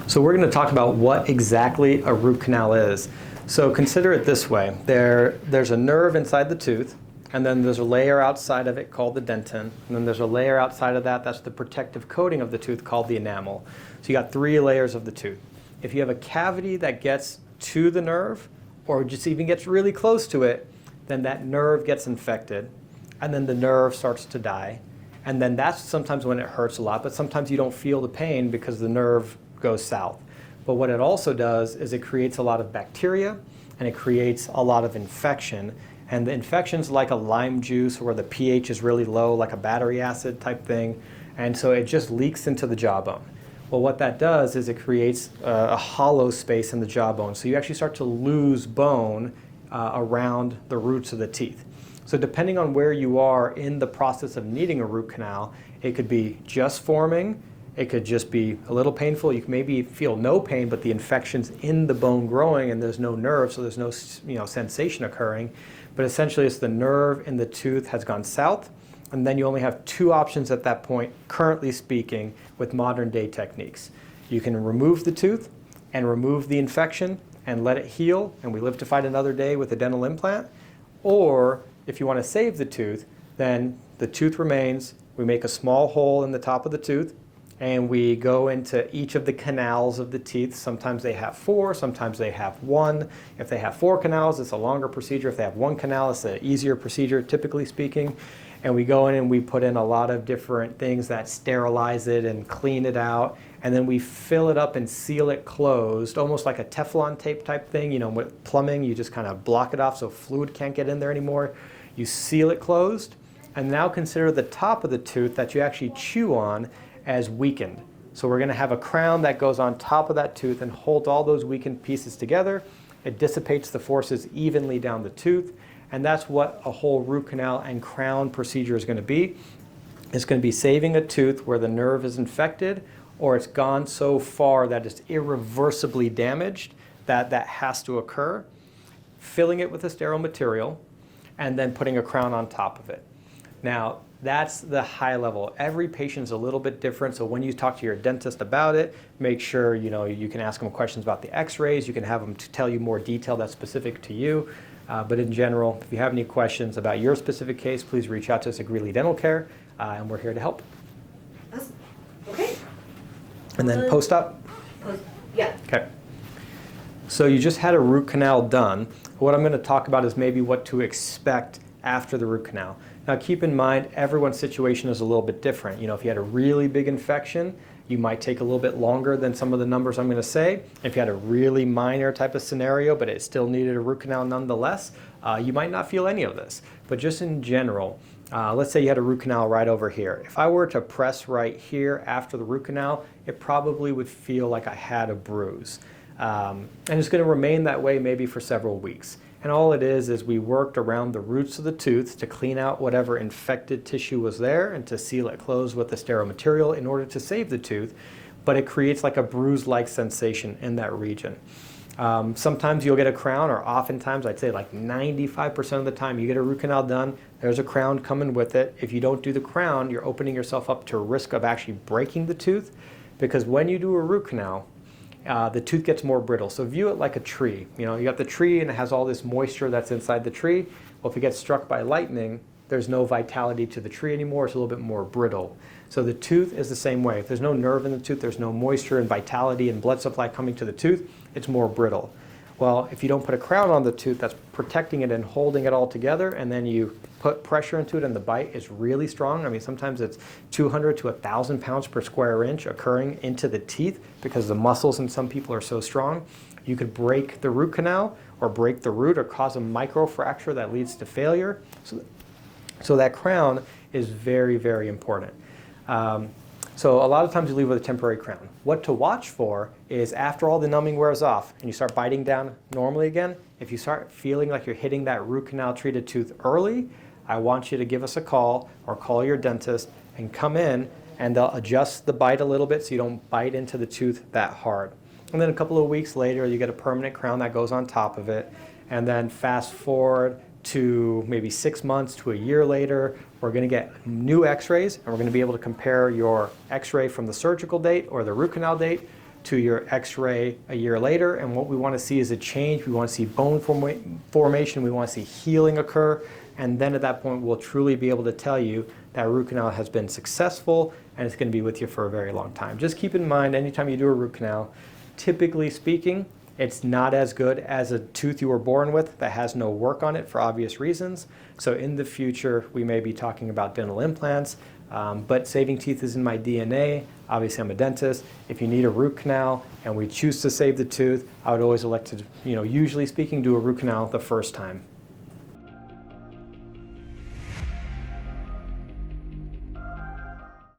So we're going to talk about what exactly a root canal is. So consider it this way. There's a nerve inside the tooth, and then there's a layer outside of it called the dentin, and then there's a layer outside of that that's the protective coating of the tooth called the enamel. So you got 3 layers of the tooth. If you have a cavity that gets to the nerve, or just even gets really close to it, then that nerve gets infected, and then the nerve starts to die. And then that's sometimes when it hurts a lot, but sometimes you don't feel the pain because the nerve goes south. But what it also does is it creates a lot of bacteria, and it creates a lot of infection. And the infection's like a lime juice where the pH is really low, like a battery acid type thing. And so it just leaks into the jawbone. Well, what that does is it creates a hollow space in the jawbone. So you actually start to lose bone around the roots of the teeth. So depending on where you are in the process of needing a root canal, it could be just forming, it could just be a little painful. You can maybe feel no pain, but the infection's in the bone growing and there's no nerve, so there's no sensation occurring. But essentially it's the nerve in the tooth has gone south, and then you only have 2 options at that point, currently speaking, with modern day techniques. You can remove the tooth and remove the infection and let it heal, and we live to fight another day with a dental implant. Or if you want to save the tooth, then the tooth remains, we make a small hole in the top of the tooth, and we go into each of the canals of the teeth. Sometimes they have 4, sometimes they have 1. If they have 4 canals, it's a longer procedure. If they have 1 canal, it's an easier procedure, typically speaking. And we go in and we put in a lot of different things that sterilize it and clean it out. And then we fill it up and seal it closed, almost like a Teflon tape type thing. You know, with plumbing, you just kind of block it off so fluid can't get in there anymore. You seal it closed, and now consider the top of the tooth that you actually chew on as weakened. So we're going to have a crown that goes on top of that tooth and holds all those weakened pieces together. It dissipates the forces evenly down the tooth, and that's what a whole root canal and crown procedure is going to be. It's going to be saving a tooth where the nerve is infected, or it's gone so far that it's irreversibly damaged that that has to occur, filling it with a sterile material, and then putting a crown on top of it. Now, that's the high level. Every patient's a little bit different, so when you talk to your dentist about it, make sure you can ask them questions about the x-rays, you can have them to tell you more detail that's specific to you. But in general, if you have any questions about your specific case, please reach out to us at Greeley Dental Care, and we're here to help. Awesome. Okay. And then post-op? Yeah. Okay. So you just had a root canal done. What I'm going to talk about is maybe what to expect after the root canal. Now keep in mind, everyone's situation is a little bit different. If you had a really big infection, you might take a little bit longer than some of the numbers I'm going to say. If you had a really minor type of scenario, but it still needed a root canal nonetheless, you might not feel any of this. But just in general, let's say you had a root canal right over here. If I were to press right here after the root canal, it probably would feel like I had a bruise. And it's going to remain that way maybe for several weeks. And all it is we worked around the roots of the tooth to clean out whatever infected tissue was there and to seal it closed with the sterile material in order to save the tooth, but it creates like a bruise-like sensation in that region. Sometimes you'll get a crown, or oftentimes, I'd say like 95% of the time you get a root canal done, there's a crown coming with it. If you don't do the crown, you're opening yourself up to a risk of actually breaking the tooth, because when you do a root canal, the tooth gets more brittle. So view it like a tree. You got the tree and it has all this moisture that's inside the tree. Well, if it gets struck by lightning, there's no vitality to the tree anymore. It's a little bit more brittle. So the tooth is the same way. If there's no nerve in the tooth, there's no moisture and vitality and blood supply coming to the tooth, it's more brittle. Well, if you don't put a crown on the tooth that's protecting it and holding it all together, and then you put pressure into it and the bite is really strong. I mean, sometimes it's 200 to 1,000 pounds per square inch occurring into the teeth because the muscles in some people are so strong. You could break the root canal or break the root or cause a microfracture that leads to failure. So that crown is very, very important. So a lot of times you leave with a temporary crown. What to watch for is after all the numbing wears off and you start biting down normally again, if you start feeling like you're hitting that root canal treated tooth early, I want you to give us a call or call your dentist and come in, and they'll adjust the bite a little bit so you don't bite into the tooth that hard. And then a couple of weeks later, you get a permanent crown that goes on top of it. And then fast forward to maybe 6 months to a year later, we're going to get new x-rays, and we're going to be able to compare your x-ray from the surgical date or the root canal date to your x-ray a year later, and what we want to see is a change. We want to see bone formation, we want to see healing occur, and then at that point we'll truly be able to tell you that root canal has been successful and it's going to be with you for a very long time. Just keep in mind, anytime you do a root canal, typically speaking, it's not as good as a tooth you were born with that has no work on it for obvious reasons. So in the future, we may be talking about dental implants, but saving teeth is in my DNA. Obviously, I'm a dentist. If you need a root canal and we choose to save the tooth, I would always elect to, usually speaking, do a root canal the first time.